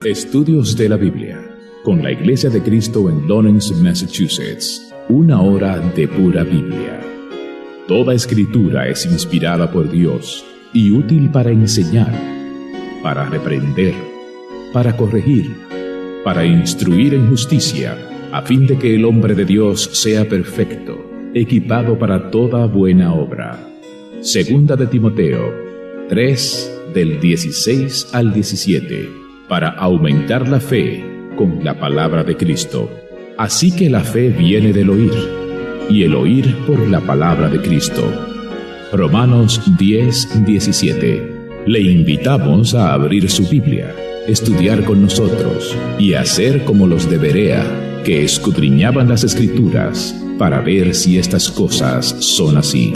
Estudios de la Biblia, con la Iglesia de Cristo en Lawrence, Massachusetts. Una hora de pura Biblia. Toda escritura es inspirada por Dios y útil para enseñar, para reprender, para corregir, para instruir en justicia, a fin de que el hombre de Dios sea perfecto, equipado para toda buena obra. Segunda de Timoteo 3, del 16 al 17, para aumentar la fe con la palabra de Cristo. Así que la fe viene del oír, y el oír por la palabra de Cristo. Romanos 10, 17. Le invitamos a abrir su Biblia, estudiar con nosotros y hacer como los de Berea, que escudriñaban las Escrituras para ver si estas cosas son así.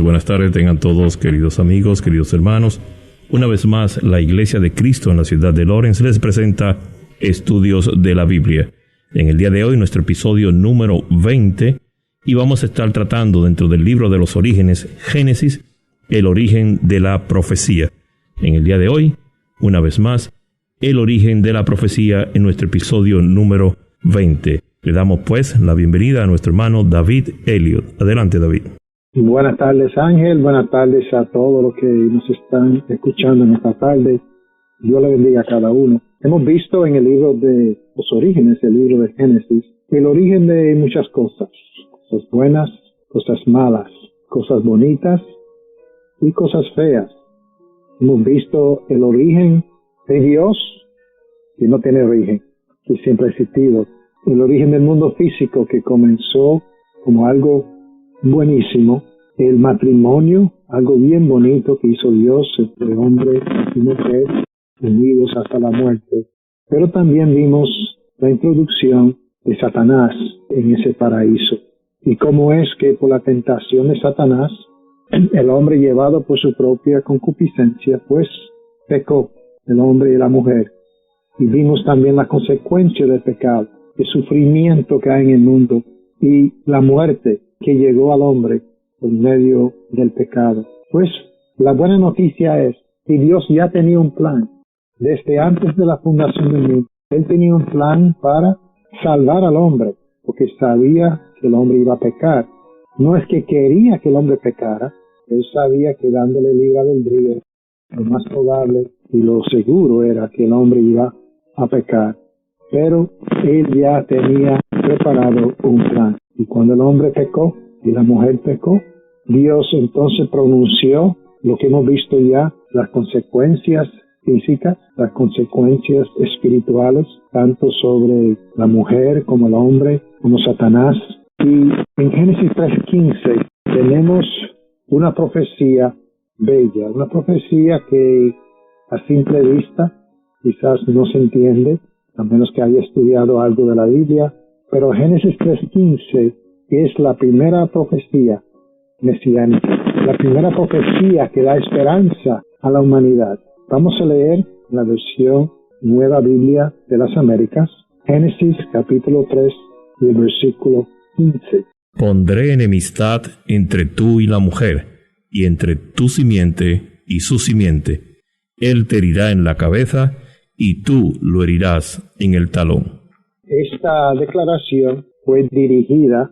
Buenas tardes, tengan todos, queridos amigos, queridos hermanos. Una vez más, la Iglesia de Cristo en la ciudad de Lawrence les presenta Estudios de la Biblia. En el día de hoy, nuestro episodio número 20, y vamos a estar tratando dentro del libro de los orígenes, Génesis, el origen de la profecía. En el día de hoy, una vez más, el origen de la profecía en nuestro episodio número 20. Le damos pues la bienvenida a nuestro hermano David Elliott. Adelante, David. Buenas tardes, Ángel. Buenas tardes a todos los que nos están escuchando en esta tarde. Dios le bendiga a cada uno. Hemos visto en el libro de los orígenes, el libro de Génesis, el origen de muchas cosas. Cosas buenas, cosas malas, cosas bonitas y cosas feas. Hemos visto el origen de Dios, que no tiene origen, que siempre ha existido. El origen del mundo físico, que comenzó como algo buenísimo. El matrimonio, algo bien bonito que hizo Dios entre hombre y mujer, unidos hasta la muerte. Pero también vimos la introducción de Satanás en ese paraíso. Y cómo es que por la tentación de Satanás, el hombre, llevado por su propia concupiscencia, pues pecó, el hombre y la mujer. Y vimos también la consecuencia del pecado, el sufrimiento que hay en el mundo y la muerte que llegó al hombre por medio del pecado. Pues la buena noticia es que Dios ya tenía un plan. Desde antes de la fundación del mundo, Él tenía un plan para salvar al hombre, porque sabía que el hombre iba a pecar. No es que quería que el hombre pecara, Él sabía que dándole libre albedrío, lo más probable y lo seguro era que el hombre iba a pecar. Pero Él ya tenía preparado un plan. Y cuando el hombre pecó y la mujer pecó, Dios entonces pronunció lo que hemos visto ya, las consecuencias físicas, las consecuencias espirituales, tanto sobre la mujer como el hombre, como Satanás. Y en Génesis 3:15 tenemos una profecía bella, una profecía que a simple vista quizás no se entiende, a menos que haya estudiado algo de la Biblia. Pero Génesis 3:15 es la primera profecía mesiánica, la primera profecía que da esperanza a la humanidad. Vamos a leer la versión Nueva Biblia de las Américas, Génesis capítulo 3 y el versículo 15. Pondré enemistad entre tú y la mujer, y entre tu simiente y su simiente. Él te herirá en la cabeza, y tú lo herirás en el talón. Esta declaración fue dirigida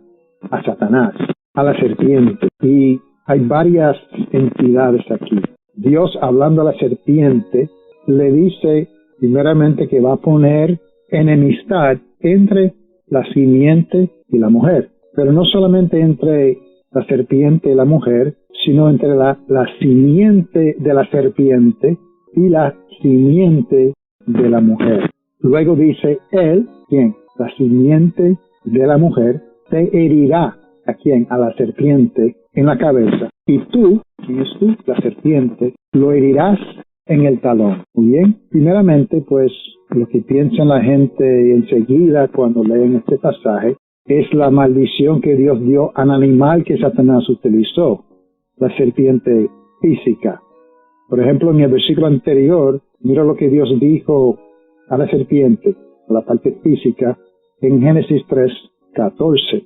a Satanás, a la serpiente, y hay varias entidades aquí. Dios, hablando a la serpiente, le dice primeramente que va a poner enemistad entre la simiente y la mujer, pero no solamente entre la serpiente y la mujer, sino entre la simiente de la serpiente y la simiente de la mujer. Luego dice él, ¿quién? La simiente de la mujer te herirá. ¿A quién? A la serpiente en la cabeza. Y tú, ¿quién es tú? La serpiente, lo herirás en el talón. Muy bien. Primeramente, pues, lo que piensa la gente enseguida cuando leen este pasaje es la maldición que Dios dio al animal que Satanás utilizó, la serpiente física. Por ejemplo, en el versículo anterior, mira lo que Dios dijo a la serpiente, a la parte física, en Génesis 3:14.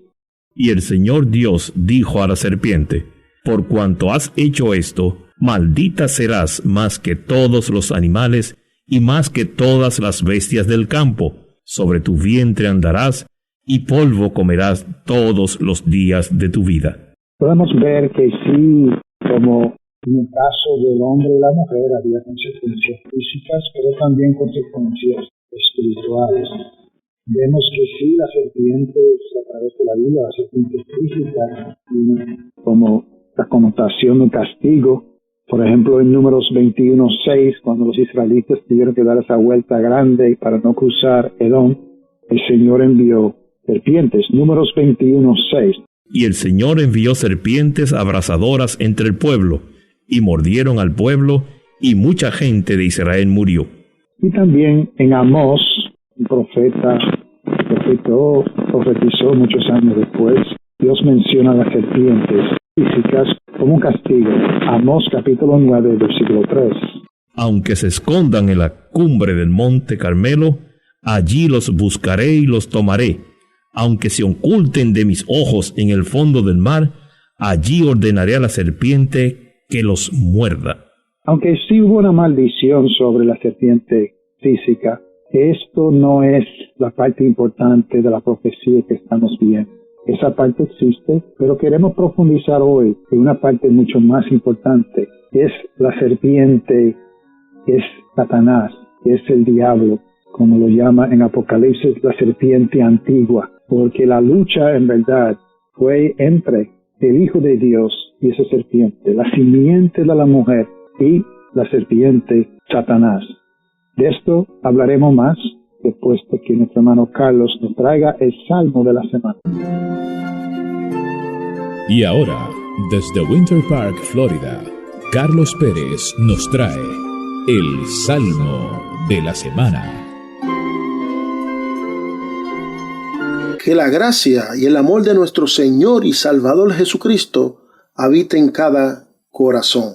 Y el Señor Dios dijo a la serpiente: por cuanto has hecho esto, maldita serás más que todos los animales y más que todas las bestias del campo. Sobre tu vientre andarás y polvo comerás todos los días de tu vida. Podemos ver que sí, como en el caso del hombre y la mujer, había consecuencias físicas, pero también consecuencias espirituales. Vemos que sí, las serpientes, a través de la Biblia, las serpientes físicas, tienen como la connotación de castigo. Por ejemplo, en Números 21:6, cuando los israelitas tuvieron que dar esa vuelta grande para no cruzar Edom, el Señor envió serpientes. Números 21:6. Y el Señor envió serpientes abrasadoras entre el pueblo, y mordieron al pueblo, y mucha gente de Israel murió. Y también en Amós, un profeta profetizó muchos años después, Dios menciona las serpientes físicas como un castigo. Amós capítulo 9, versículo 3. Aunque se escondan en la cumbre del monte Carmelo, allí los buscaré y los tomaré. Aunque se oculten de mis ojos en el fondo del mar, allí ordenaré a la serpiente que los muerda. Aunque sí hubo una maldición sobre la serpiente física, esto no es la parte importante de la profecía que estamos viendo. Esa parte existe, pero queremos profundizar hoy en una parte mucho más importante. Es la serpiente, es Satanás, es el diablo, como lo llama en Apocalipsis la serpiente antigua, porque la lucha en verdad fue entre el Hijo de Dios y esa serpiente, la simiente de la mujer y la serpiente Satanás. De esto hablaremos más después de que nuestro hermano Carlos nos traiga el Salmo de la semana. Y ahora, desde Winter Park, Florida, Carlos Pérez nos trae el Salmo de la semana. Que la gracia y el amor de nuestro Señor y Salvador Jesucristo habite en cada corazón.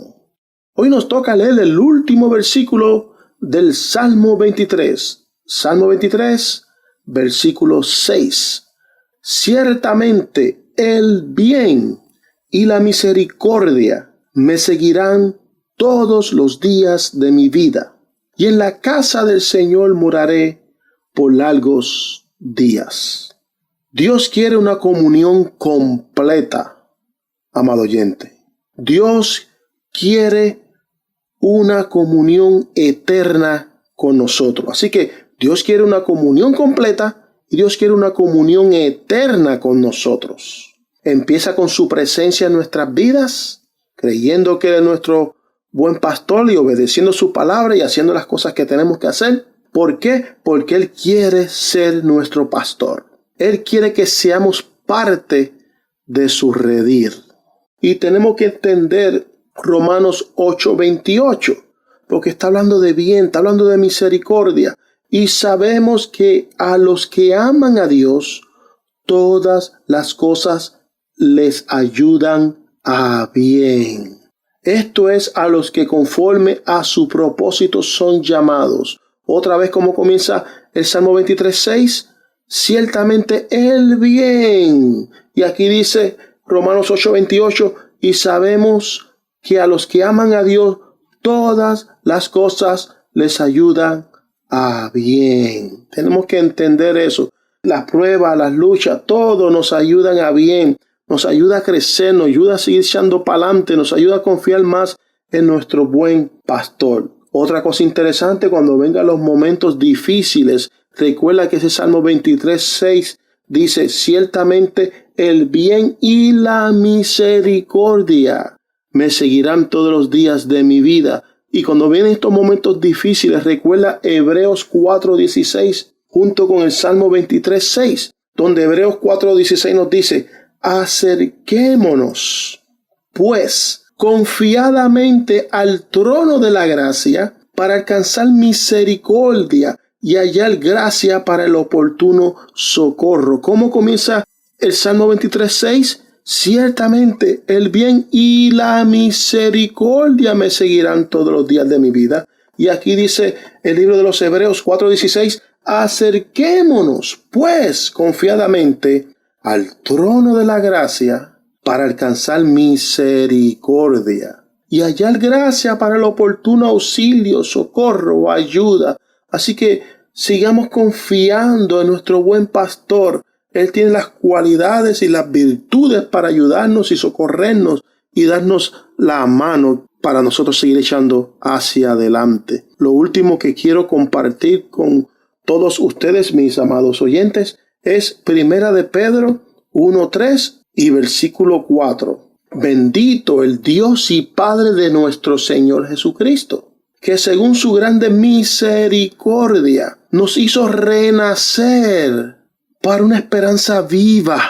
Hoy nos toca leer el último versículo del Salmo 23. Salmo 23, versículo 6. Ciertamente el bien y la misericordia me seguirán todos los días de mi vida, y en la casa del Señor moraré por largos días. Dios quiere una comunión completa, amado oyente. Dios quiere una comunión eterna con nosotros. Así que Dios quiere una comunión completa y Dios quiere una comunión eterna con nosotros. Empieza con su presencia en nuestras vidas, creyendo que Él es nuestro buen pastor y obedeciendo su palabra y haciendo las cosas que tenemos que hacer. ¿Por qué? Porque Él quiere ser nuestro pastor. Él quiere que seamos parte de su redil. Y tenemos que entender Romanos 8:28, porque está hablando de bien, está hablando de misericordia. Y sabemos que a los que aman a Dios, todas las cosas les ayudan a bien. Esto es a los que conforme a su propósito son llamados. Otra vez, como comienza el Salmo 23:6, ciertamente el bien. Y aquí dice Romanos 8:28, y sabemos que a los que aman a Dios, todas las cosas les ayudan a bien. Tenemos que entender eso. Las pruebas, las luchas, todo nos ayudan a bien. Nos ayuda a crecer, nos ayuda a seguir echando para adelante, nos ayuda a confiar más en nuestro buen pastor. Otra cosa interesante, cuando vengan los momentos difíciles, recuerda que ese Salmo 23:6 dice, ciertamente el bien y la misericordia me seguirán todos los días de mi vida. Y cuando vienen estos momentos difíciles, recuerda Hebreos 4:16 junto con el Salmo 23:6, donde Hebreos 4:16 nos dice, acerquémonos, pues, confiadamente al trono de la gracia para alcanzar misericordia y hallar gracia para el oportuno socorro. ¿Cómo comienza el Salmo 23:6? Ciertamente el bien y la misericordia me seguirán todos los días de mi vida. Y aquí dice el libro de los Hebreos 4:16, acerquémonos, pues, confiadamente al trono de la gracia para alcanzar misericordia y hallar gracia para el oportuno auxilio, socorro o ayuda. Así que sigamos confiando en nuestro buen pastor. Él tiene las cualidades y las virtudes para ayudarnos y socorrernos y darnos la mano para nosotros seguir echando hacia adelante. Lo último que quiero compartir con todos ustedes, mis amados oyentes, es Primera de Pedro 1:3 y versículo 4. Bendito el Dios y Padre de nuestro Señor Jesucristo, que según su grande misericordia nos hizo renacer para una esperanza viva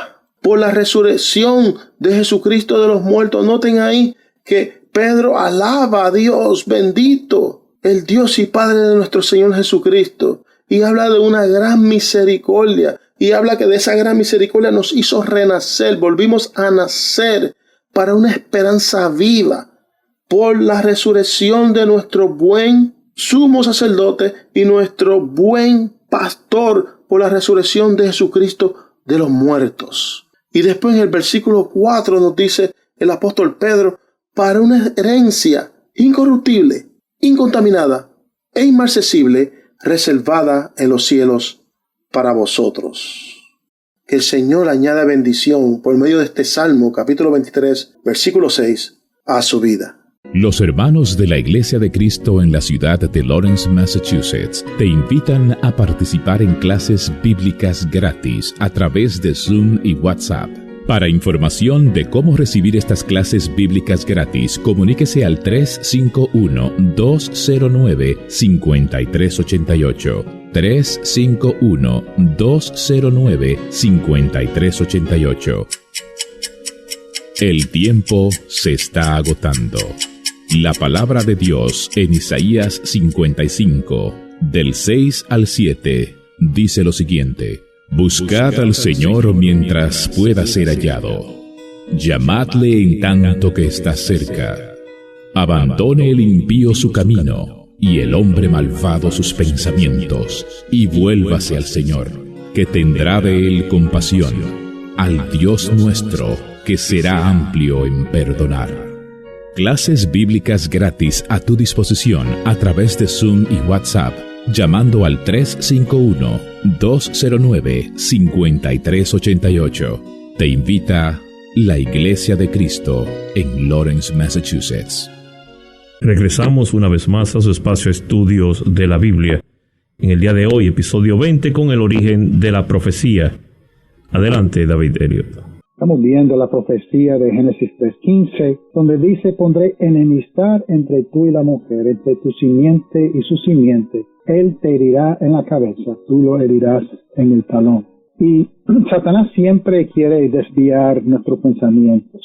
por la resurrección de Jesucristo de los muertos. Noten ahí que Pedro alaba a Dios, bendito el Dios y Padre de nuestro Señor Jesucristo, y habla de una gran misericordia, y habla que de esa gran misericordia nos hizo renacer, volvimos a nacer para una esperanza viva por la resurrección de nuestro buen sumo sacerdote y nuestro buen pastor, por la resurrección de Jesucristo de los muertos. Y después en el versículo 4 nos dice el apóstol Pedro, para una herencia incorruptible, incontaminada e inmarcesible, reservada en los cielos para vosotros. Que el Señor añada bendición por medio de este Salmo, capítulo 23, versículo 6, a su vida. Los hermanos de la Iglesia de Cristo en la ciudad de Lawrence, Massachusetts, te invitan a participar en clases bíblicas gratis a través de Zoom y WhatsApp. Para información de cómo recibir estas clases bíblicas gratis, comuníquese al 351-209-5388. 351-209-5388. El tiempo se está agotando. La palabra de Dios en Isaías 55, del 6 al 7, dice lo siguiente: Buscad al Señor mientras pueda ser hallado. Llamadle en tanto que está cerca. Abandone el impío su camino, y el hombre malvado sus pensamientos, y vuélvase al Señor, que tendrá de él compasión, al Dios nuestro, que será amplio en perdonar. Clases bíblicas gratis a tu disposición a través de Zoom y WhatsApp, llamando al 351-209-5388. Te invita la Iglesia de Cristo en Lawrence, Massachusetts. Regresamos una vez más a su espacio Estudios de la Biblia. En el día de hoy, episodio 20, con el origen de la profecía. Adelante, David Elliot. Estamos viendo la profecía de Génesis 3:15, donde dice: pondré enemistad entre tú y la mujer, entre tu simiente y su simiente. Él te herirá en la cabeza, tú lo herirás en el talón. Y Satanás siempre quiere desviar nuestros pensamientos.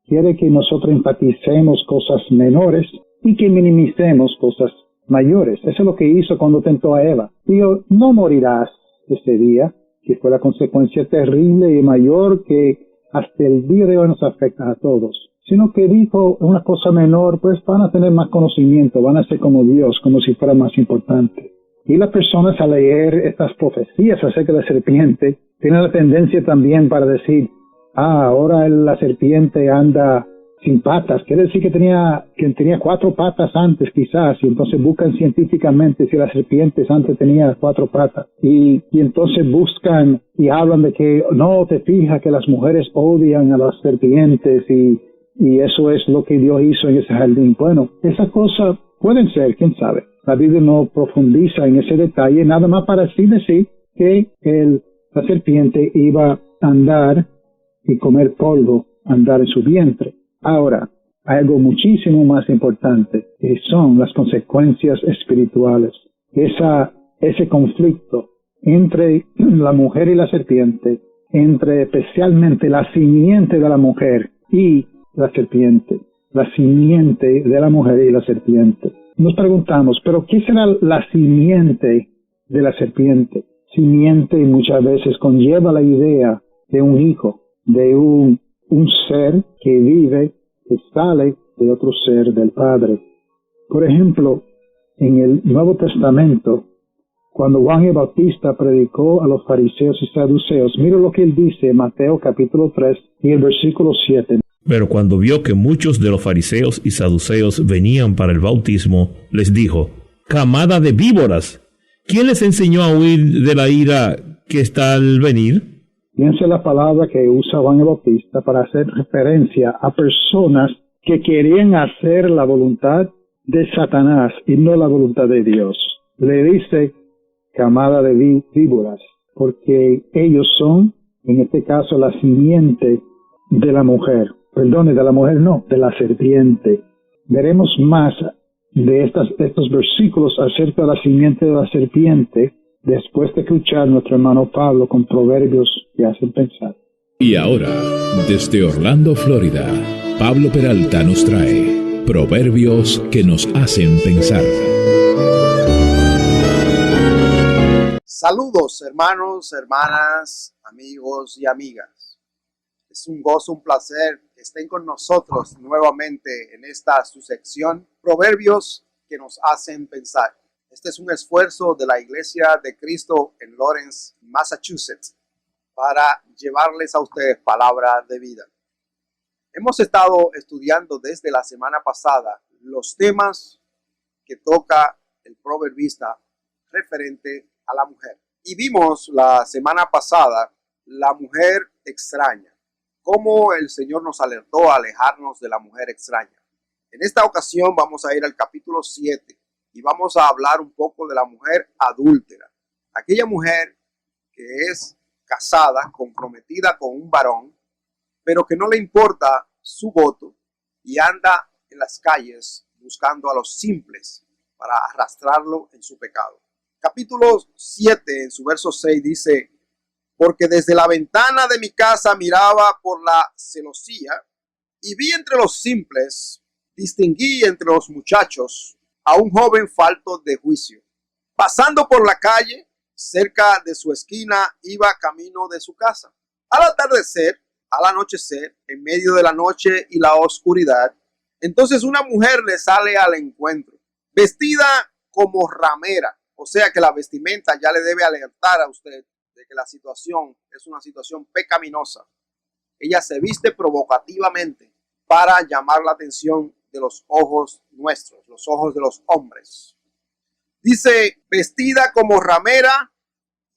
Quiere que nosotros enfaticemos cosas menores y que minimicemos cosas mayores. Eso es lo que hizo cuando tentó a Eva. Dijo: no morirás ese día, que fue la consecuencia terrible y mayor que hasta el día de hoy nos afecta a todos. Sino que dijo una cosa menor, pues van a tener más conocimiento, van a ser como Dios, como si fuera más importante. Y las personas al leer estas profecías acerca de la serpiente, tienen la tendencia también para decir: ahora la serpiente anda sin patas. Quiere decir que tenía 4 patas antes quizás, y entonces buscan científicamente si las serpientes antes tenían 4 patas. Y entonces buscan y hablan de que no, te fijas que las mujeres odian a las serpientes y eso es lo que Dios hizo en ese jardín. Bueno, esas cosas pueden ser, quién sabe. La Biblia no profundiza en ese detalle, nada más para así decir que la serpiente iba a andar y comer polvo, andar en su vientre. Ahora, hay algo muchísimo más importante, que son las consecuencias espirituales. Ese conflicto entre la mujer y la serpiente, entre especialmente la simiente de la mujer y la serpiente, la simiente de la mujer y la serpiente. Nos preguntamos, ¿pero qué será la simiente de la serpiente? Simiente muchas veces conlleva la idea de un hijo, de un ser que vive, que sale de otro ser del Padre. Por ejemplo, en el Nuevo Testamento, cuando Juan el Bautista predicó a los fariseos y saduceos, mira lo que él dice en Mateo capítulo 3 y el versículo 7. Pero cuando vio que muchos de los fariseos y saduceos venían para el bautismo, les dijo: camada de víboras, ¿quién les enseñó a huir de la ira que está al venir? Piensa la palabra que usa Juan el Bautista para hacer referencia a personas que querían hacer la voluntad de Satanás y no la voluntad de Dios. Le dice camada de víboras, porque ellos son, en este caso, la simiente de la mujer. Perdone, de la mujer no, de la serpiente. Veremos más de estos versículos acerca de la simiente de la serpiente después de escuchar a nuestro hermano Pablo con proverbios que hacen pensar. Y ahora, desde Orlando, Florida, Pablo Peralta nos trae proverbios que nos hacen pensar. Saludos, hermanos, hermanas, amigos y amigas. Es un gozo, un placer que estén con nosotros nuevamente en esta su sección, Proverbios que nos hacen pensar. Este es un esfuerzo de la Iglesia de Cristo en Lawrence, Massachusetts, para llevarles a ustedes palabra de vida. Hemos estado estudiando desde la semana pasada los temas que toca el proverbista referente a la mujer. Y vimos la semana pasada la mujer extraña, cómo el Señor nos alertó a alejarnos de la mujer extraña. En esta ocasión vamos a ir al capítulo 7 y vamos a hablar un poco de la mujer adúltera, aquella mujer que es casada, comprometida con un varón, pero que no le importa su voto y anda en las calles buscando a los simples para arrastrarlo en su pecado. Capítulo 7, en su verso 6 dice: porque desde la ventana de mi casa miraba por la celosía y vi entre los simples, distinguí entre los muchachos a un joven falto de juicio. Pasando por la calle, cerca de su esquina, iba camino de su casa. Al atardecer, al anochecer, en medio de la noche y la oscuridad, entonces una mujer le sale al encuentro, vestida como ramera. O sea que la vestimenta ya le debe alertar a usted de que la situación es una situación pecaminosa. Ella se viste provocativamente para llamar la atención de los ojos nuestros, los ojos de los hombres. Dice, vestida como ramera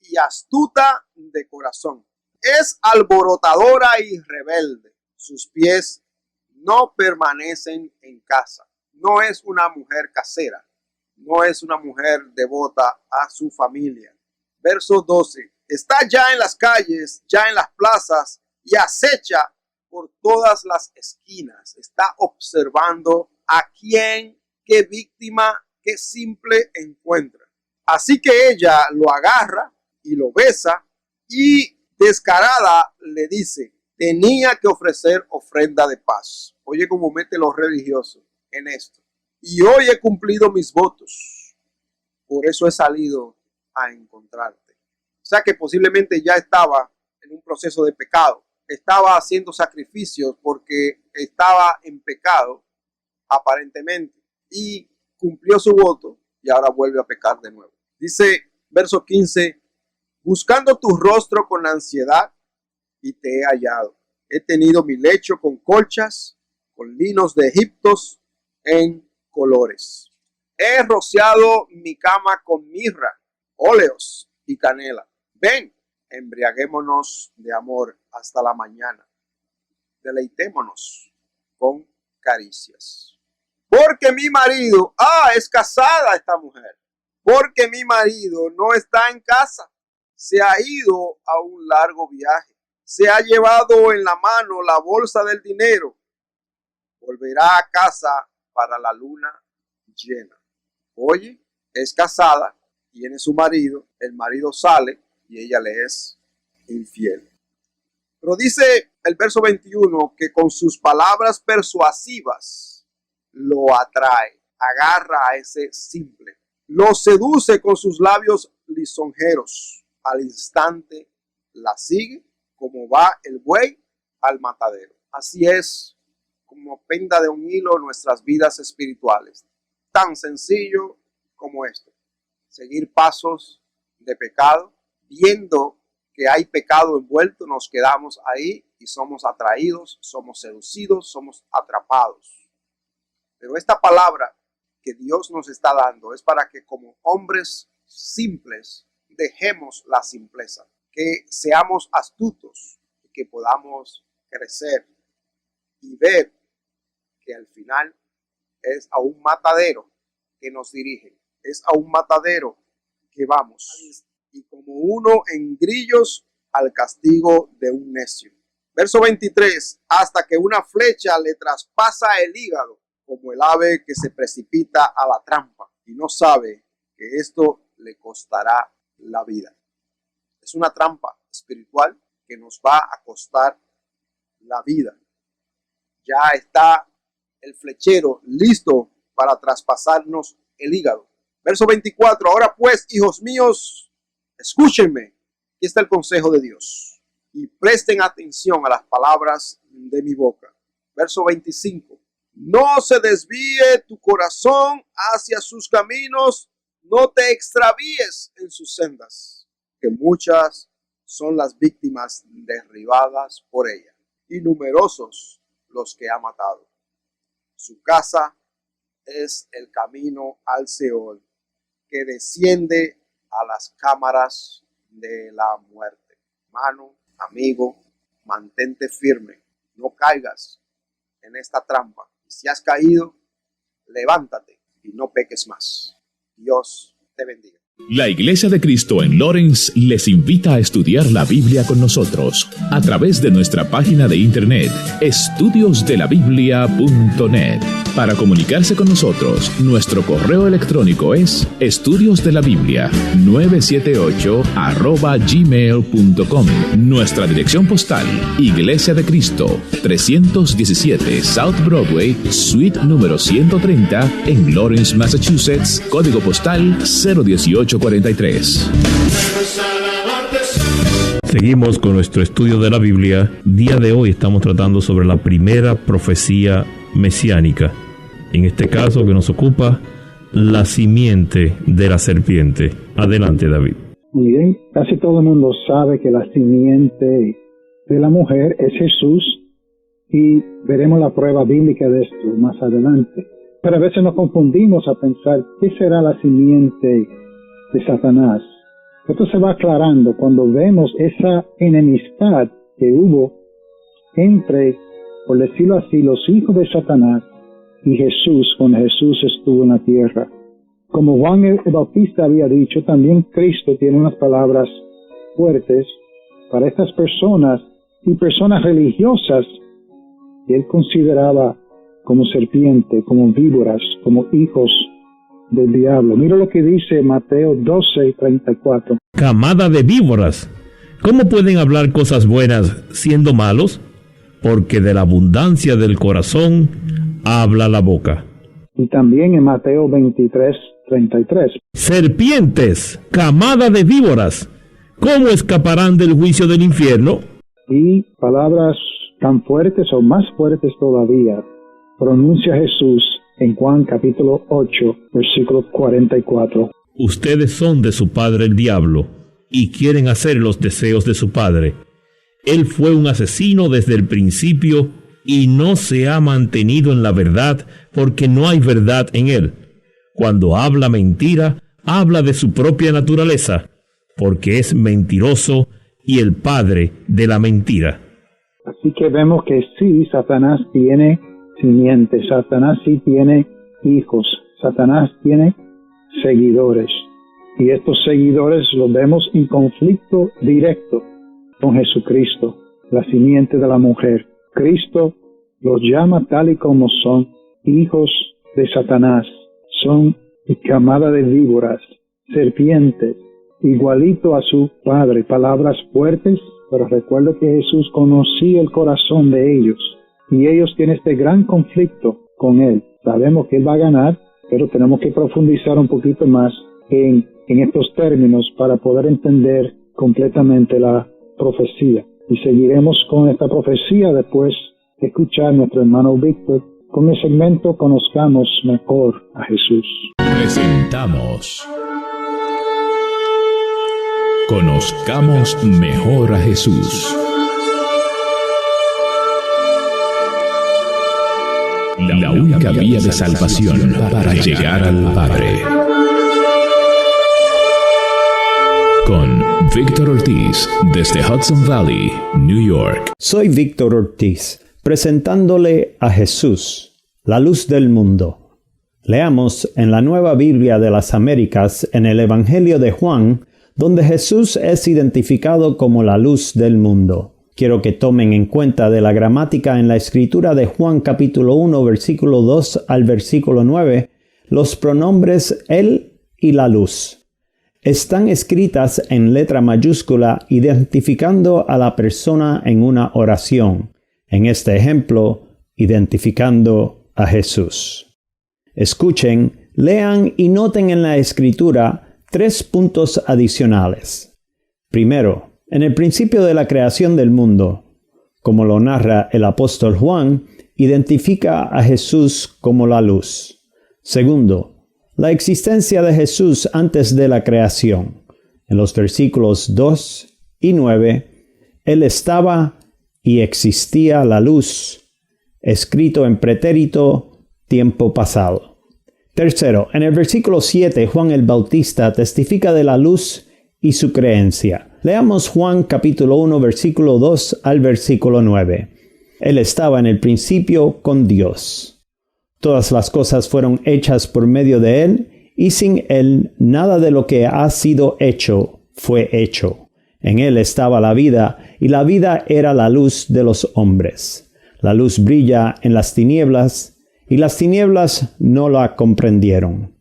y astuta de corazón. Es alborotadora y rebelde. Sus pies no permanecen en casa. No es una mujer casera. No es una mujer devota a su familia. Verso 12. Está ya en las calles, ya en las plazas y acecha por todas las esquinas. Está observando a quién, qué víctima, qué simple encuentra. Así que ella lo agarra y lo besa y descarada le dice, tenía que ofrecer ofrenda de paz. Oye cómo mete los religiosos en esto. Y hoy he cumplido mis votos. Por eso he salido a encontrarte. O sea que posiblemente ya estaba en un proceso de pecado. Estaba haciendo sacrificios porque estaba en pecado, aparentemente. Y cumplió su voto y ahora vuelve a pecar de nuevo. Dice, verso 15, buscando tu rostro con ansiedad y te he hallado. He tenido mi lecho con colchas, con linos de Egipto en colores. He rociado mi cama con mirra, óleos y canela. Ven, embriaguémonos de amor hasta la mañana. Deleitémonos con caricias. Porque mi marido, es casada esta mujer. Porque mi marido no está en casa. Se ha ido a un largo viaje. Se ha llevado en la mano la bolsa del dinero. Volverá a casa para la luna llena. Oye, es casada, tiene su marido, el marido sale y ella le es infiel. Pero dice el verso 21 que con sus palabras persuasivas lo atrae, agarra a ese simple, lo seduce con sus labios lisonjeros, al instante la sigue como va el buey al matadero. Así es como penda de un hilo nuestras vidas espirituales. Tan sencillo como esto. Seguir pasos de pecado, viendo que hay pecado envuelto, nos quedamos ahí y somos atraídos, somos seducidos, somos atrapados. Pero esta palabra que Dios nos está dando es para que como hombres simples dejemos la simpleza, que seamos astutos, que podamos crecer y ver que al final es a un matadero que nos dirige, es a un matadero que vamos, y como uno en grillos al castigo de un necio. Verso 23, hasta que una flecha le traspasa el hígado, como el ave que se precipita a la trampa y no sabe que esto le costará la vida. Es una trampa espiritual que nos va a costar la vida. Ya está el flechero listo para traspasarnos el hígado. Verso 24, ahora pues, hijos míos, escúchenme. Aquí está el consejo de Dios. Y presten atención a las palabras de mi boca. Verso 25, no se desvíe tu corazón hacia sus caminos, no te extravíes en sus sendas, que muchas son las víctimas derribadas por ella, y numerosos los que ha matado. Su casa es el camino al Seol, que desciende a las cámaras de la muerte. Hermano, amigo, mantente firme, no caigas en esta trampa. Si has caído, levántate y no peques más. Dios te bendiga. La Iglesia de Cristo en Lawrence les invita a estudiar la Biblia con nosotros a través de nuestra página de internet estudiosdelabiblia.net. Para comunicarse con nosotros, nuestro correo electrónico es estudiosdelabiblia978@gmail.com. Nuestra dirección postal, Iglesia de Cristo, 317 South Broadway, suite número 130, en Lawrence, Massachusetts, código postal 01843. Seguimos con nuestro estudio de la Biblia. Día de hoy estamos tratando sobre la primera profecía mesiánica. En este caso que nos ocupa, la simiente de la serpiente. Adelante, David. Muy bien, casi todo el mundo sabe que la simiente de la mujer es Jesús y veremos la prueba bíblica de esto más adelante. Pero a veces nos confundimos a pensar, ¿qué será la simiente de Satanás? Esto se va aclarando cuando vemos esa enemistad que hubo entre, por decirlo así, los hijos de Satanás y Jesús cuando Jesús estuvo en la tierra. Como Juan el Bautista había dicho, también Cristo tiene unas palabras fuertes para estas personas y personas religiosas que él consideraba como serpiente, como víboras, como hijos del diablo. Mira lo que dice Mateo 12:34. Camada de víboras, ¿cómo pueden hablar cosas buenas siendo malos? Porque de la abundancia del corazón habla la boca. Y también en Mateo 23:33. Serpientes, camada de víboras, ¿cómo escaparán del juicio del infierno? Y palabras tan fuertes o más fuertes todavía pronuncia Jesús en Juan capítulo 8, versículo 44. Ustedes son de su padre el diablo, y quieren hacer los deseos de su padre. Él fue un asesino desde el principio, y no se ha mantenido en la verdad, porque no hay verdad en él. Cuando habla mentira, habla de su propia naturaleza, porque es mentiroso y el padre de la mentira. Así que vemos que sí, Satanás tiene simiente, Satanás sí tiene hijos, Satanás tiene seguidores. Y estos seguidores los vemos en conflicto directo con Jesucristo, la simiente de la mujer. Cristo los llama tal y como son, hijos de Satanás. Son camada de víboras, serpientes, igualito a su padre. Palabras fuertes, pero recuerda que Jesús conocía el corazón de ellos. Y ellos tienen este gran conflicto con él. Sabemos que él va a ganar, pero tenemos que profundizar un poquito más en estos términos para poder entender completamente la profecía. Y seguiremos con esta profecía después de escuchar a nuestro hermano Víctor con el segmento Conozcamos Mejor a Jesús. Presentamos Conozcamos mejor a Jesús. La única vía de salvación para llegar al Padre. Con Víctor Ortiz, desde Hudson Valley, New York. Soy Víctor Ortiz, presentándole a Jesús, la luz del mundo. Leamos en la Nueva Biblia de las Américas, en el Evangelio de Juan, donde Jesús es identificado como la luz del mundo. Quiero que tomen en cuenta de la gramática en la escritura de Juan capítulo 1, versículo 2 al versículo 9, los pronombres él y la luz. Están escritas en letra mayúscula identificando a la persona en una oración. En este ejemplo, identificando a Jesús. Escuchen, lean y noten en la escritura 3 puntos adicionales. Primero, en el principio de la creación del mundo, como lo narra el apóstol Juan, identifica a Jesús como la luz. Segundo, la existencia de Jesús antes de la creación. En los versículos 2 y 9, Él estaba y existía la luz, escrito en pretérito, tiempo pasado. Tercero, en el versículo 7, Juan el Bautista testifica de la luz y su creencia. Leamos Juan capítulo 1, versículo 2 al versículo 9. Él estaba en el principio con Dios. Todas las cosas fueron hechas por medio de Él, y sin Él nada de lo que ha sido hecho fue hecho. En Él estaba la vida, y la vida era la luz de los hombres. La luz brilla en las tinieblas, y las tinieblas no la comprendieron.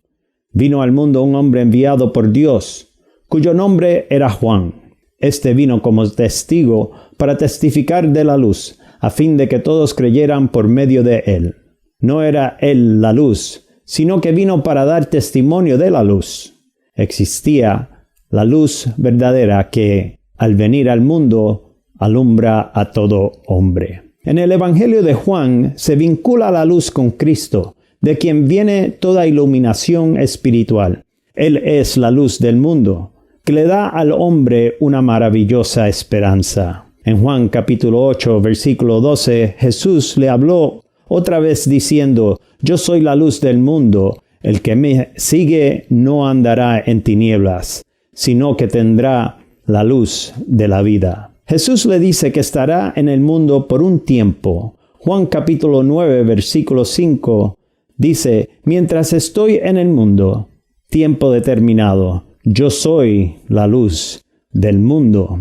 Vino al mundo un hombre enviado por Dios, cuyo nombre era Juan. Este vino como testigo para testificar de la luz, a fin de que todos creyeran por medio de Él. No era Él la luz, sino que vino para dar testimonio de la luz. Existía la luz verdadera que, al venir al mundo, alumbra a todo hombre. En el Evangelio de Juan se vincula la luz con Cristo, de quien viene toda iluminación espiritual. Él es la luz del mundo, que le da al hombre una maravillosa esperanza. En Juan capítulo 8, versículo 12, Jesús le habló otra vez diciendo, yo soy la luz del mundo, el que me sigue no andará en tinieblas, sino que tendrá la luz de la vida. Jesús le dice que estará en el mundo por un tiempo. Juan capítulo 9, versículo 5, dice, mientras estoy en el mundo, tiempo determinado, yo soy la luz del mundo.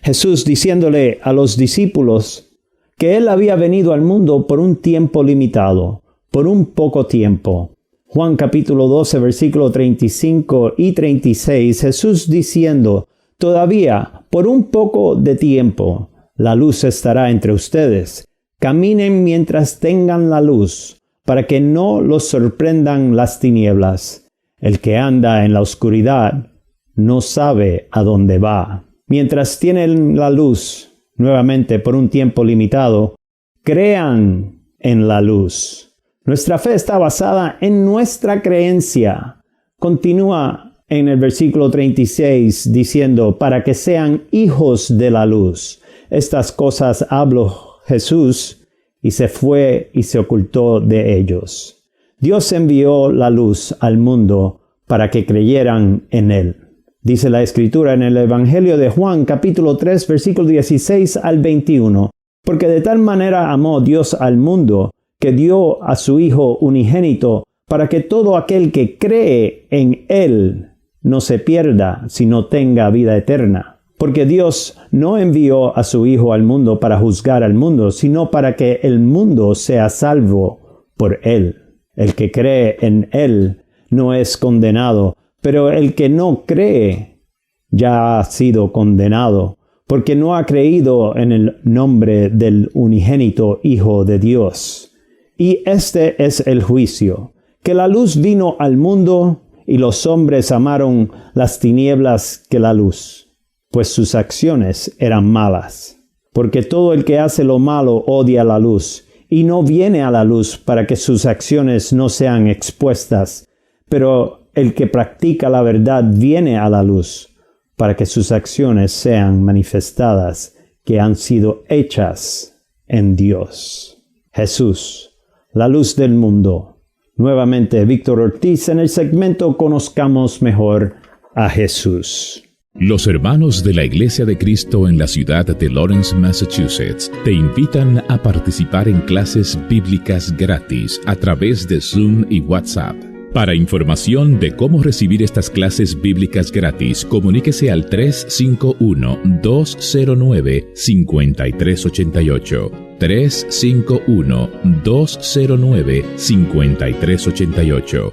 Jesús diciéndole a los discípulos que Él había venido al mundo por un tiempo limitado, por un poco tiempo. Juan capítulo 12, versículo 35 y 36, Jesús diciendo, todavía por un poco de tiempo la luz estará entre ustedes. Caminen mientras tengan la luz, para que no los sorprendan las tinieblas. El que anda en la oscuridad no sabe a dónde va. Mientras tienen la luz, nuevamente por un tiempo limitado, crean en la luz. Nuestra fe está basada en nuestra creencia. Continúa en el versículo 36 diciendo, para que sean hijos de la luz. Estas cosas habló Jesús y se fue y se ocultó de ellos. Dios envió la luz al mundo para que creyeran en Él. Dice la Escritura en el Evangelio de Juan, capítulo 3, versículo 16 al 21, porque de tal manera amó Dios al mundo, que dio a su Hijo unigénito, para que todo aquel que cree en Él no se pierda, sino tenga vida eterna. Porque Dios no envió a su Hijo al mundo para juzgar al mundo, sino para que el mundo sea salvo por Él. El que cree en Él no es condenado, pero el que no cree ya ha sido condenado, porque no ha creído en el nombre del unigénito Hijo de Dios. Y este es el juicio, que la luz vino al mundo y los hombres amaron las tinieblas que la luz, pues sus acciones eran malas. Porque todo el que hace lo malo odia la luz y no viene a la luz para que sus acciones no sean expuestas, pero el que practica la verdad viene a la luz, para que sus acciones sean manifestadas que han sido hechas en Dios. Jesús, la luz del mundo. Nuevamente Víctor Ortiz en el segmento Conozcamos Mejor a Jesús. Los hermanos de la Iglesia de Cristo en la ciudad de Lawrence, Massachusetts, te invitan a participar en clases bíblicas gratis a través de Zoom y WhatsApp. Para información de cómo recibir estas clases bíblicas gratis, comuníquese al 351-209-5388. 351-209-5388.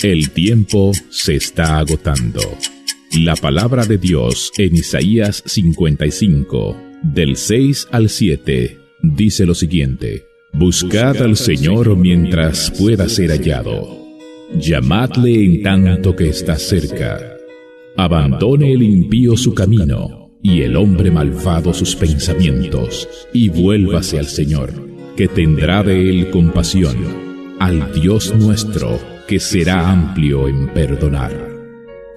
El tiempo se está agotando. La palabra de Dios en Isaías 55, del 6 al 7, dice lo siguiente: Buscad al Señor mientras pueda ser hallado. Llamadle en tanto que está cerca. Abandone el impío su camino, y el hombre malvado sus pensamientos, y vuélvase al Señor, que tendrá de él compasión, al Dios nuestro, que será amplio en perdonar.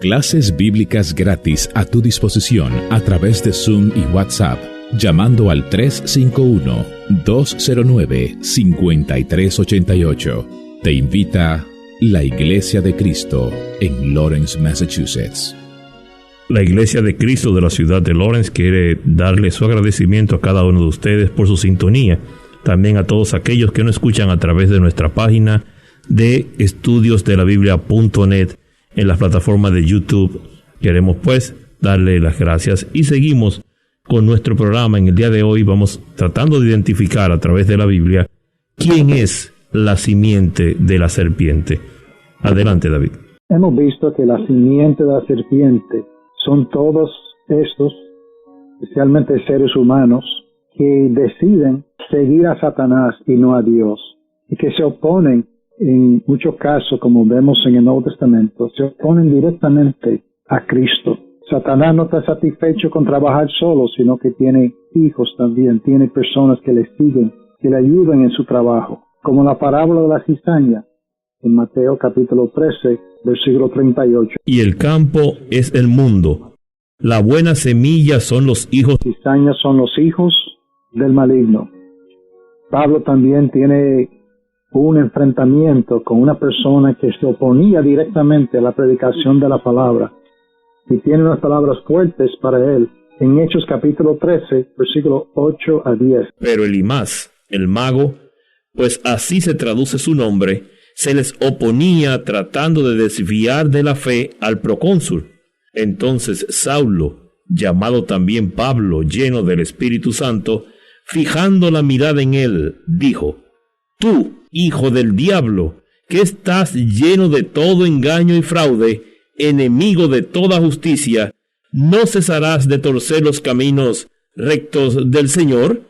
Clases bíblicas gratis a tu disposición a través de Zoom y WhatsApp, llamando al 351-209-5388. Te invita la Iglesia de Cristo en Lawrence, Massachusetts. La Iglesia de Cristo de la ciudad de Lawrence quiere darle su agradecimiento a cada uno de ustedes por su sintonía. También a todos aquellos que nos escuchan a través de nuestra página de estudiosdelabiblia.net en la plataforma de YouTube. Queremos pues darle las gracias y seguimos con nuestro programa. En el día de hoy vamos tratando de identificar a través de la Biblia quién es la simiente de la serpiente. Adelante, David. Hemos visto que la simiente de la serpiente son todos estos, especialmente seres humanos, que deciden seguir a Satanás y no a Dios, y que se oponen, en muchos casos, como vemos en el Nuevo Testamento, se oponen directamente a Cristo. Satanás no está satisfecho con trabajar solo, sino que tiene hijos también, tiene personas que le siguen, que le ayudan en su trabajo, como la parábola de la cizaña, en Mateo capítulo 13, versículo 38. Y el campo es el mundo. La buena semilla son los hijos. Cizañas son los hijos del maligno. Pablo también tiene un enfrentamiento con una persona que se oponía directamente a la predicación de la palabra. Y tiene unas palabras fuertes para él. En Hechos capítulo 13, versículo 8 a 10. Pero Elimás, el mago, pues así se traduce su nombre, se les oponía tratando de desviar de la fe al procónsul. Entonces Saulo, llamado también Pablo, lleno del Espíritu Santo, fijando la mirada en él, dijo: Tú, hijo del diablo, que estás lleno de todo engaño y fraude, enemigo de toda justicia, ¿no cesarás de torcer los caminos rectos del Señor?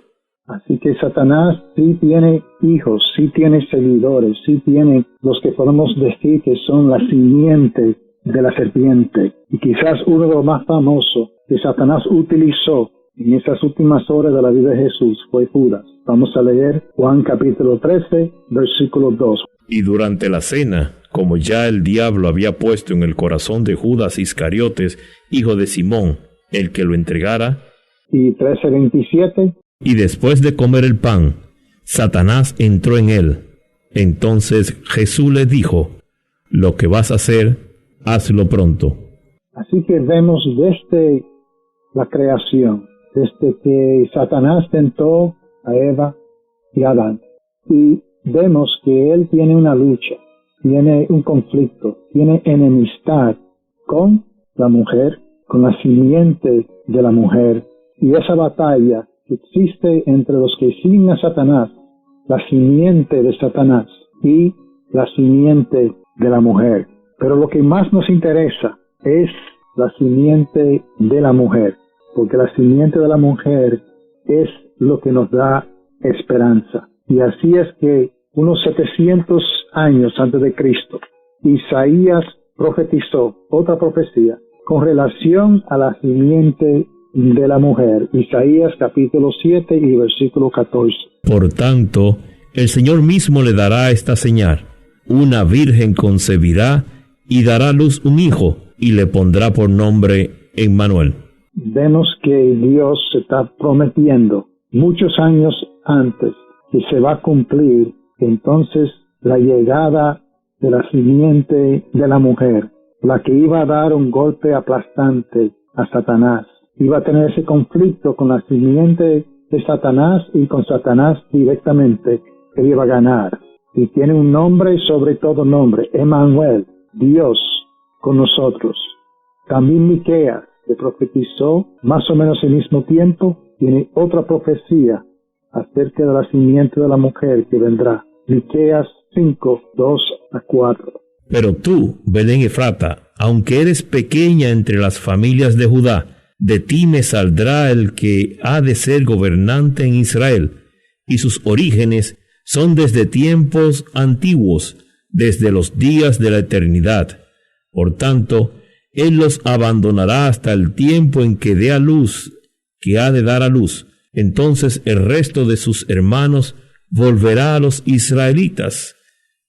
Así que Satanás sí tiene hijos, sí tiene seguidores, sí tiene los que podemos decir que son la simiente de la serpiente. Y quizás uno de los más famosos que Satanás utilizó en esas últimas horas de la vida de Jesús fue Judas. Vamos a leer Juan capítulo 13, versículo 2. Y durante la cena, como ya el diablo había puesto en el corazón de Judas Iscariotes, hijo de Simón, el que lo entregara, y 13:27. Y después de comer el pan, Satanás entró en él. Entonces Jesús le dijo: Lo que vas a hacer, hazlo pronto. Así que vemos desde la creación, desde que Satanás tentó a Eva y a Adán, y vemos que él tiene una lucha, tiene un conflicto, tiene enemistad con la mujer, con la simiente de la mujer, y esa batalla que existe entre los que siguen a Satanás, la simiente de Satanás y la simiente de la mujer. Pero lo que más nos interesa es la simiente de la mujer, porque la simiente de la mujer es lo que nos da esperanza. Y así es que unos 700 años antes de Cristo, Isaías profetizó otra profecía con relación a la simiente de la mujer. Isaías capítulo 7 y versículo 14. Por tanto, el Señor mismo le dará esta señal: una virgen concebirá y dará a luz un hijo, y le pondrá por nombre Emmanuel. Vemos que Dios está prometiendo muchos años antes que se va a cumplir entonces la llegada de la simiente de la mujer, la que iba a dar un golpe aplastante a Satanás. Iba a tener ese conflicto con la simiente de Satanás y con Satanás directamente. Él iba a ganar. Y tiene un nombre sobre todo nombre, Emmanuel, Dios con nosotros. También Miqueas, que profetizó más o menos al mismo tiempo, tiene otra profecía acerca de la simiente de la mujer que vendrá. Miqueas 5, 2-4. Pero tú, Belén Efrata, aunque eres pequeña entre las familias de Judá, de ti me saldrá el que ha de ser gobernante en Israel, y sus orígenes son desde tiempos antiguos, desde los días de la eternidad. Por tanto, él los abandonará hasta el tiempo en que dé a luz, que ha de dar a luz. Entonces el resto de sus hermanos volverá a los israelitas,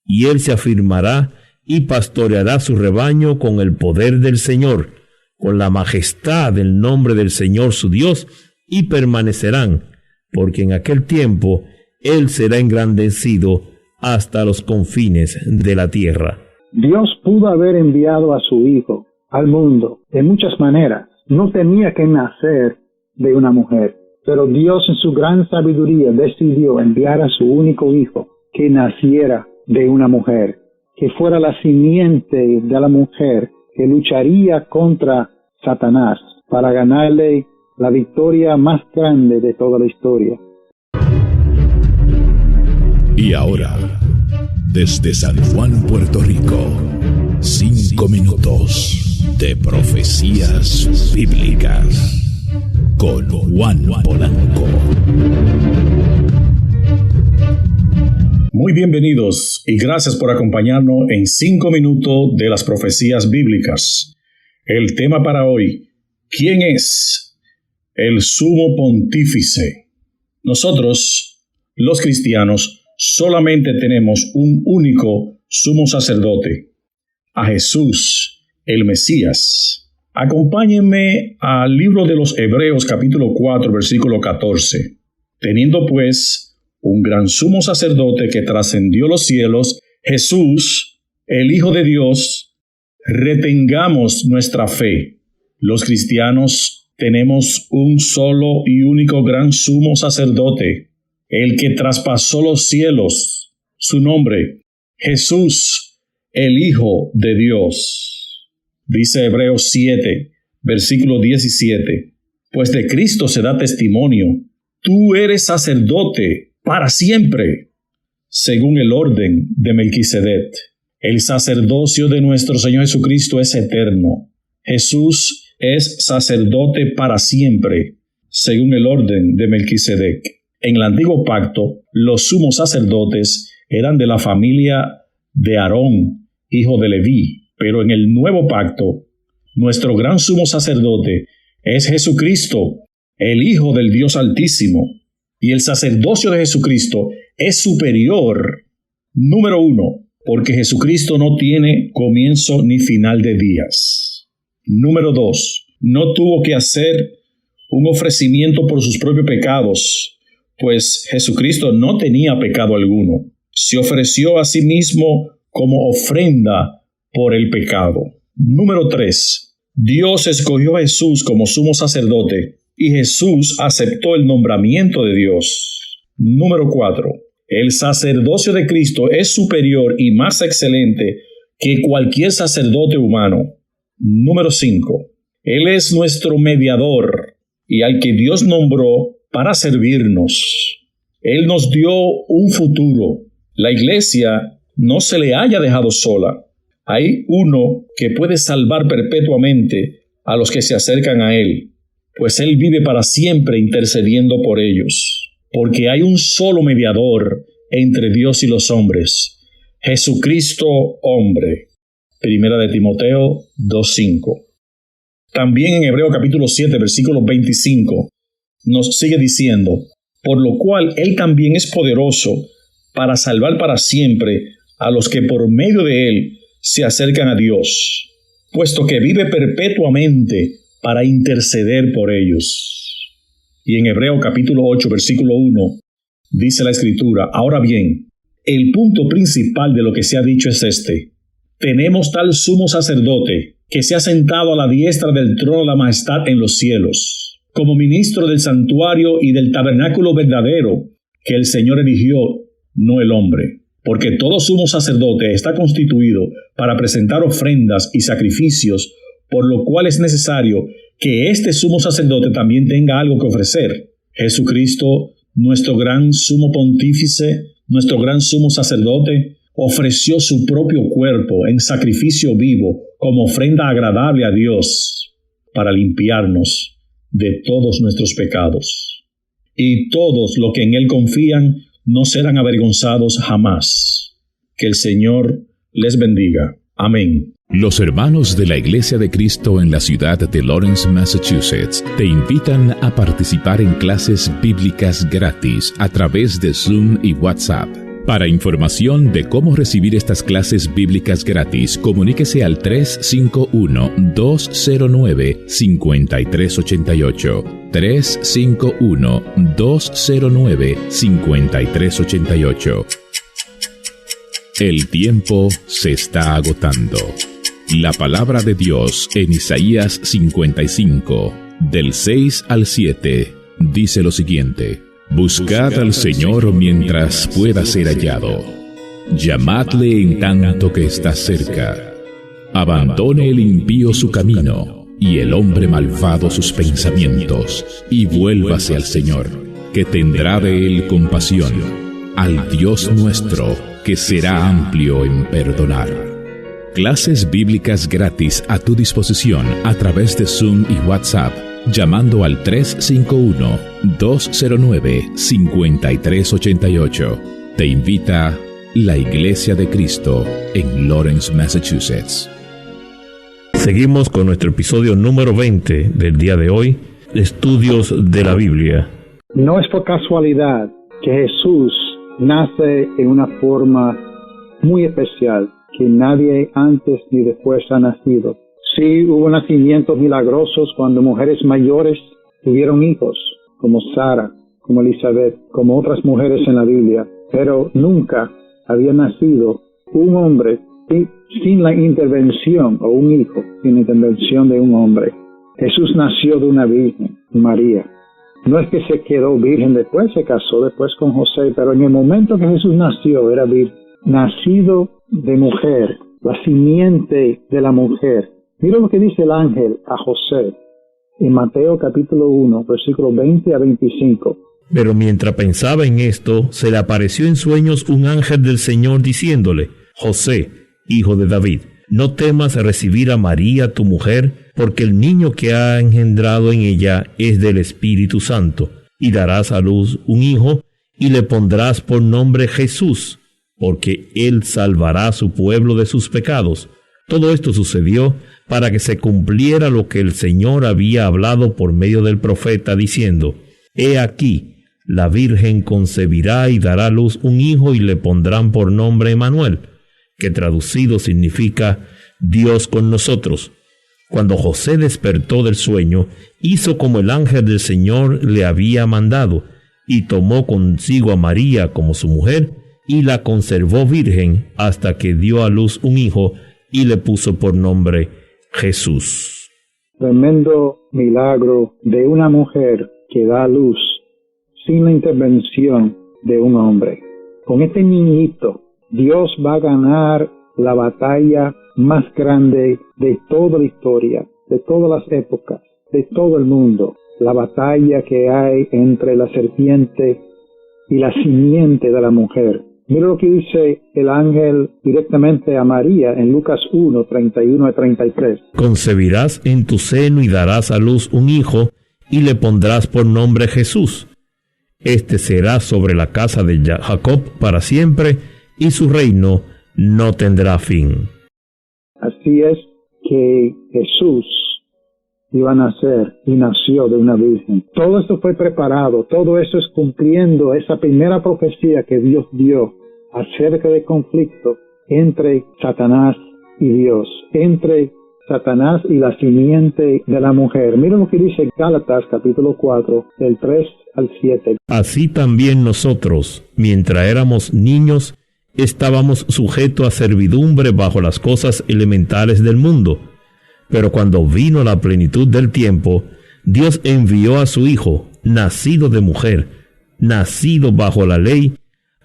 y él se afirmará y pastoreará su rebaño con el poder del Señor, con la majestad del nombre del Señor su Dios, y permanecerán, porque en aquel tiempo él será engrandecido hasta los confines de la tierra. Dios pudo haber enviado a su Hijo al mundo de muchas maneras. No tenía que nacer de una mujer, pero Dios en su gran sabiduría decidió enviar a su único Hijo que naciera de una mujer, que fuera la simiente de la mujer que lucharía contra Satanás para ganarle la victoria más grande de toda la historia. Y ahora, desde San Juan, Puerto Rico, 5 minutos de profecías bíblicas con Juan Polanco. Muy bienvenidos y gracias por acompañarnos en 5 minutos de las profecías bíblicas. El tema para hoy: ¿quién es el sumo pontífice? Nosotros, los cristianos, solamente tenemos un único sumo sacerdote, a Jesús, el Mesías. Acompáñenme al libro de los Hebreos capítulo 4, versículo 14. Teniendo pues un gran sumo sacerdote que trascendió los cielos, Jesús, el Hijo de Dios, retengamos nuestra fe. Los cristianos tenemos un solo y único gran sumo sacerdote, el que traspasó los cielos, su nombre, Jesús, el Hijo de Dios. Dice Hebreos 7, versículo 17, pues de Cristo se da testimonio, tú eres sacerdote para siempre, según el orden de Melquisedec. El sacerdocio de nuestro Señor Jesucristo es eterno. Jesús es sacerdote para siempre, según el orden de Melquisedec. En el antiguo pacto, los sumos sacerdotes eran de la familia de Aarón, hijo de Leví, pero en el nuevo pacto, nuestro gran sumo sacerdote es Jesucristo, el Hijo del Dios Altísimo, y el sacerdocio de Jesucristo es superior, número 1, porque Jesucristo no tiene comienzo ni final de días. Número 2, no tuvo que hacer un ofrecimiento por sus propios pecados, pues Jesucristo no tenía pecado alguno. Se ofreció a sí mismo como ofrenda por el pecado. Número 3. Dios escogió a Jesús como sumo sacerdote y Jesús aceptó el nombramiento de Dios. Número 4. El sacerdocio de Cristo es superior y más excelente que cualquier sacerdote humano. Número 5. Él es nuestro mediador y al que Dios nombró para servirnos. Él nos dio un futuro. La iglesia no se le haya dejado sola. Hay uno que puede salvar perpetuamente a los que se acercan a Él, pues Él vive para siempre intercediendo por ellos. Porque hay un solo mediador entre Dios y los hombres, Jesucristo hombre. Primera de Timoteo 2:5. También en Hebreo capítulo 7, versículo 25, nos sigue diciendo, por lo cual Él también es poderoso para salvar para siempre a los que por medio de Él se acercan a Dios, puesto que vive perpetuamente para interceder por ellos. Y en Hebreo capítulo 8, versículo 1, dice la Escritura: ahora bien, el punto principal de lo que se ha dicho es este: tenemos tal sumo sacerdote que se ha sentado a la diestra del trono de la majestad en los cielos, como ministro del santuario y del tabernáculo verdadero que el Señor eligió, no el hombre. Porque todo sumo sacerdote está constituido para presentar ofrendas y sacrificios, por lo cual es necesario que este sumo sacerdote también tenga algo que ofrecer. Jesucristo, nuestro gran sumo pontífice, nuestro gran sumo sacerdote, ofreció su propio cuerpo en sacrificio vivo como ofrenda agradable a Dios para limpiarnos de todos nuestros pecados. Y todos los que en Él confían no serán avergonzados jamás. Que el Señor les bendiga. Amén. Los hermanos de la Iglesia de Cristo en la ciudad de Lawrence, Massachusetts, te invitan a participar en clases bíblicas gratis a través de Zoom y WhatsApp. Para información de cómo recibir estas clases bíblicas gratis, comuníquese al 351-209-5388. 351-209-5388. El tiempo se está agotando. La palabra de Dios en Isaías 55, del 6 al 7, dice lo siguiente: Buscad al Señor mientras pueda ser hallado. Llamadle en tanto que está cerca. Abandone el impío su camino, y el hombre malvado sus pensamientos, y vuélvase al Señor, que tendrá de él compasión, al Dios nuestro, que será amplio en perdonar. Clases bíblicas gratis a tu disposición a través de Zoom y WhatsApp, llamando al 351-209-5388. Te invita la Iglesia de Cristo en Lawrence, Massachusetts. Seguimos con nuestro episodio número 20 del día de hoy, Estudios de la Biblia. No es por casualidad que Jesús nace en una forma muy especial, que nadie antes ni después ha nacido. Sí, hubo nacimientos milagrosos cuando mujeres mayores tuvieron hijos, como Sara, como Elizabeth, como otras mujeres en la Biblia, pero nunca había nacido un hombre sin la intervención, o un hijo sin la intervención de un hombre. Jesús nació de una virgen, María. No es que se quedó virgen después, se casó después con José, pero en el momento que Jesús nació era virgen, nacido de mujer, la simiente de la mujer. Mira lo que dice el ángel a José en Mateo capítulo 1, versículos 20 a 25. Pero mientras pensaba en esto, se le apareció en sueños un ángel del Señor diciéndole: José, hijo de David, no temas recibir a María tu mujer, porque el niño que ha engendrado en ella es del Espíritu Santo, y darás a luz un hijo, y le pondrás por nombre Jesús, porque él salvará a su pueblo de sus pecados. Todo esto sucedió para que se cumpliera lo que el Señor había hablado por medio del profeta, diciendo: He aquí, la Virgen concebirá y dará a luz un hijo, y le pondrán por nombre Emmanuel, que traducido significa Dios con nosotros. Cuando José despertó del sueño, hizo como el ángel del Señor le había mandado, y tomó consigo a María como su mujer, y la conservó virgen hasta que dio a luz un hijo, y le puso por nombre Jesús. Tremendo milagro de una mujer que da a luz sin la intervención de un hombre. Con este niñito, Dios va a ganar la batalla más grande de toda la historia, de todas las épocas, de todo el mundo. La batalla que hay entre la serpiente y la simiente de la mujer. Mira lo que dice el ángel directamente a María en Lucas 1, 31 a 33. Concebirás en tu seno y darás a luz un hijo, y le pondrás por nombre Jesús. Este será sobre la casa de Jacob para siempre, y su reino no tendrá fin. Así es que Jesús iba a nacer y nació de una virgen. Todo esto fue preparado, todo eso es cumpliendo esa primera profecía que Dios dio acerca del conflicto entre Satanás y Dios, entre Satanás y la simiente de la mujer. Miren lo que dice Gálatas capítulo 4, del 3 al 7. Así también nosotros, mientras éramos niños, estábamos sujetos a servidumbre bajo las cosas elementales del mundo. Pero cuando vino la plenitud del tiempo, Dios envió a su Hijo, nacido de mujer, nacido bajo la ley,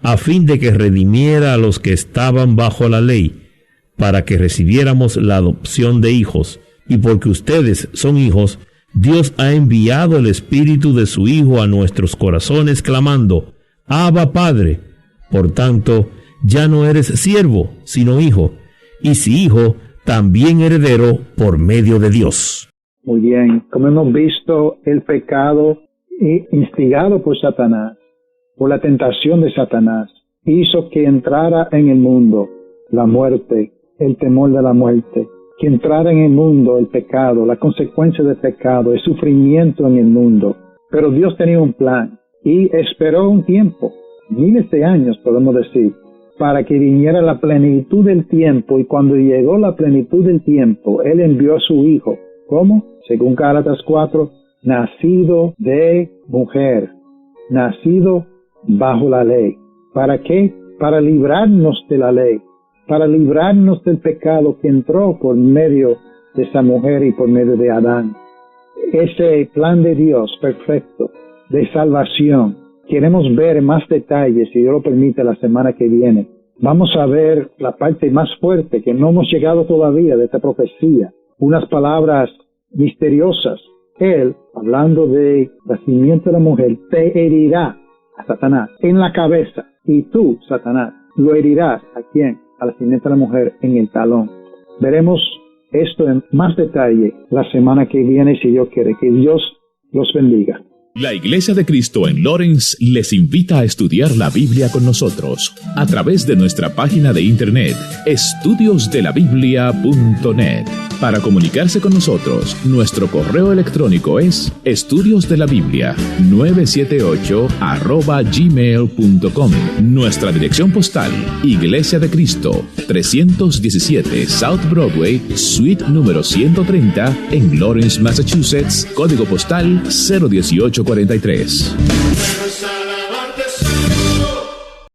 a fin de que redimiera a los que estaban bajo la ley, para que recibiéramos la adopción de hijos. Y porque ustedes son hijos, Dios ha enviado el Espíritu de su Hijo a nuestros corazones, clamando, Abba, Padre. Por tanto, ya no eres siervo, sino hijo, y si hijo, también heredero por medio de Dios. Muy bien, como hemos visto, el pecado instigado por Satanás, por la tentación de Satanás, hizo que entrara en el mundo la muerte, el temor de la muerte, que entrara en el mundo el pecado, la consecuencia del pecado, el sufrimiento en el mundo. Pero Dios tenía un plan y esperó un tiempo, miles de años podemos decir, para que viniera la plenitud del tiempo, y cuando llegó la plenitud del tiempo, Él envió a su Hijo. ¿Cómo? Según Gálatas 4, nacido de mujer, nacido bajo la ley. ¿Para qué? Para librarnos de la ley, para librarnos del pecado que entró por medio de esa mujer y por medio de Adán. Ese plan de Dios perfecto, de salvación, queremos ver más detalles, si Dios lo permite, la semana que viene. Vamos a ver la parte más fuerte que no hemos llegado todavía de esta profecía. Unas palabras misteriosas. Él, hablando de la simiente de la mujer, te herirá a Satanás en la cabeza. Y tú, Satanás, lo herirás ¿a quién? A la simiente de la mujer en el talón. Veremos esto en más detalle la semana que viene, si Dios quiere. Que Dios los bendiga. La Iglesia de Cristo en Lawrence les invita a estudiar la Biblia con nosotros a través de nuestra página de internet estudiosdelabiblia.net. Para comunicarse con nosotros, nuestro correo electrónico es estudiosdelabiblia978@gmail.com. Nuestra dirección postal, Iglesia de Cristo, 317 South Broadway, Suite número 130, en Lawrence, Massachusetts, código postal 01843.